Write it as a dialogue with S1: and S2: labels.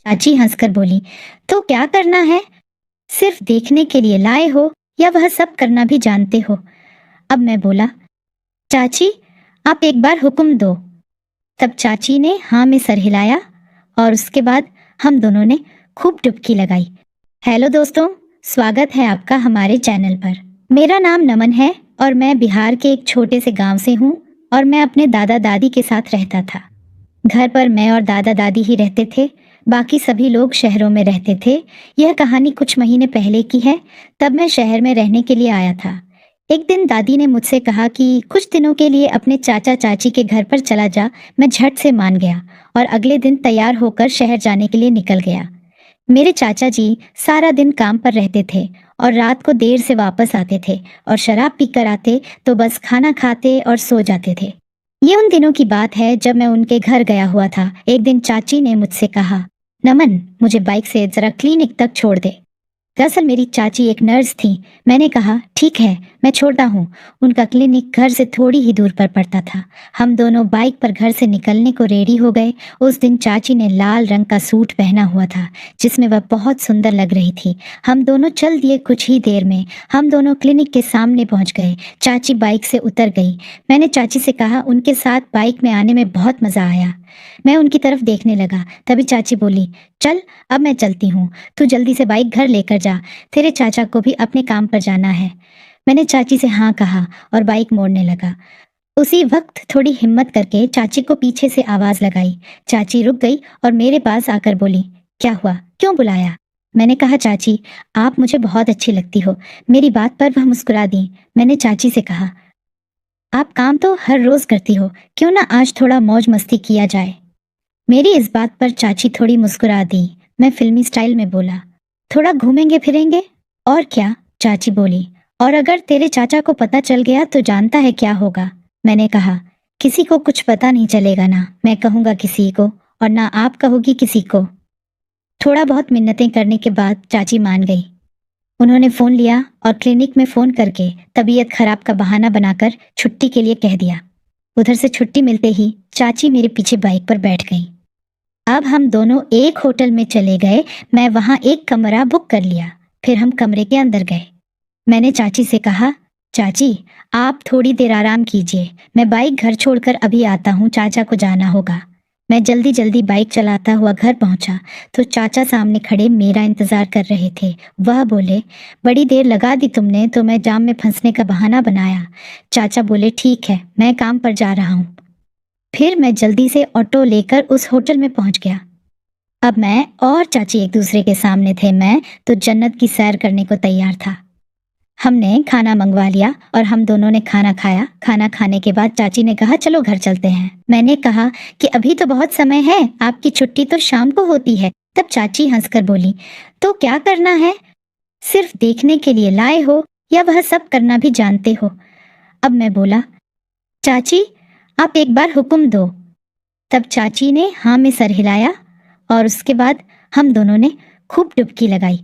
S1: चाची हंसकर बोली, तो क्या करना है? सिर्फ देखने के लिए लाए हो या वह सब करना भी जानते हो? अब मैं बोला, चाची आप एक बार हुक्म दो। तब चाची ने हाँ में सर हिलाया और उसके बाद हम दोनों ने खूब डुबकी लगाई। हेलो दोस्तों, स्वागत है आपका हमारे चैनल पर। मेरा नाम नमन है और मैं बिहार के एक छोटे से गांव से हूँ और मैं अपने दादा दादी के साथ रहता था। घर पर मैं और दादा दादी ही रहते थे, बाकी सभी लोग शहरों में रहते थे। यह कहानी कुछ महीने पहले की है, तब मैं शहर में रहने के लिए आया था। एक दिन दादी ने मुझसे कहा कि कुछ दिनों के लिए अपने चाचा चाची के घर पर चला जा। मैं झट से मान गया और अगले दिन तैयार होकर शहर जाने के लिए निकल गया। मेरे चाचा जी सारा दिन काम पर रहते थे और रात को देर से वापस आते थे और शराब पीकर आते तो बस खाना खाते और सो जाते थे। ये उन दिनों की बात है जब मैं उनके घर गया हुआ था। एक दिन चाची ने मुझसे कहा, नमन मुझे बाइक से जरा क्लिनिक तक छोड़ दे। दरअसल मेरी चाची एक नर्स थी। मैंने कहा ठीक है, मैं छोड़ता हूँ। उनका क्लिनिक घर से थोड़ी ही दूर पर पड़ता था। हम दोनों बाइक पर घर से निकलने को रेडी हो गए। उस दिन चाची ने लाल रंग का सूट पहना हुआ था जिसमें वह बहुत सुंदर लग रही थी। हम दोनों चल दिए। कुछ ही देर में हम दोनों क्लिनिक के सामने पहुंच गए। चाची बाइक से उतर गई। मैंने चाची से कहा, उनके साथ बाइक में आने में बहुत मजा आया। मैं उनकी तरफ देखने लगा, तभी चाची बोली, चल अब मैं चलती हूँ, तू जल्दी से बाइक घर लेकर जा, तेरे चाचा को भी अपने काम पर जाना है। मैंने चाची से हाँ कहा और बाइक मोड़ने लगा। उसी वक्त थोड़ी हिम्मत करके चाची को पीछे से आवाज लगाई। चाची रुक गई और मेरे पास आकर बोली, क्या हुआ, क्यों बुलाया? मैंने कहा, चाची आप मुझे बहुत अच्छी लगती हो। मेरी बात पर वह मुस्कुरा दी। मैंने चाची से कहा, आप काम तो हर रोज करती हो, क्यों ना आज थोड़ा मौज मस्ती किया जाए। मेरी इस बात पर चाची थोड़ी मुस्कुरा दी। मैं फिल्मी स्टाइल में बोला, थोड़ा घूमेंगे फिरेंगे। और क्या? चाची बोली, और अगर तेरे चाचा को पता चल गया तो जानता है क्या होगा। मैंने कहा, किसी को कुछ पता नहीं चलेगा ना, मैं कहूंगा किसी को और ना आप कहोगी किसी को। थोड़ा बहुत मिन्नतें करने के बाद चाची मान गई। उन्होंने फोन लिया और क्लिनिक में फोन करके तबीयत खराब का बहाना बनाकर छुट्टी के लिए कह दिया। उधर से छुट्टी मिलते ही चाची मेरे पीछे बाइक पर बैठ गई। अब हम दोनों एक होटल में चले गए। मैं वहां एक कमरा बुक कर लिया। फिर हम कमरे के अंदर गए। मैंने चाची से कहा, चाची आप थोड़ी देर आराम कीजिए, मैं बाइक घर छोड़कर अभी आता हूँ, चाचा को जाना होगा। मैं जल्दी जल्दी बाइक चलाता हुआ घर पहुंचा तो चाचा सामने खड़े मेरा इंतजार कर रहे थे। वह बोले, बड़ी देर लगा दी तुमने, तो मैं जाम में फंसने का बहाना बनाया। चाचा बोले, ठीक है, मैं काम पर जा रहा हूँ। फिर मैं जल्दी से ऑटो लेकर उस होटल में पहुंच गया। अब मैं और चाची एक दूसरे के सामने थे। मैं तो जन्नत की सैर करने को तैयार था। हमने खाना मंगवा लिया और हम दोनों ने खाना खाया। खाना खाने के बाद चाची ने कहा, चलो घर चलते हैं। मैंने कहा कि अभी तो बहुत समय है, आपकी छुट्टी तो शाम को होती है। तब चाची हंसकर बोली, तो क्या करना है? सिर्फ देखने के लिए लाए हो या वह सब करना भी जानते हो? अब मैं बोला, चाची आप एक बार हुक्म दो। तब चाची ने हाँ में सर हिलाया और उसके बाद हम दोनों ने खूब डुबकी लगाई।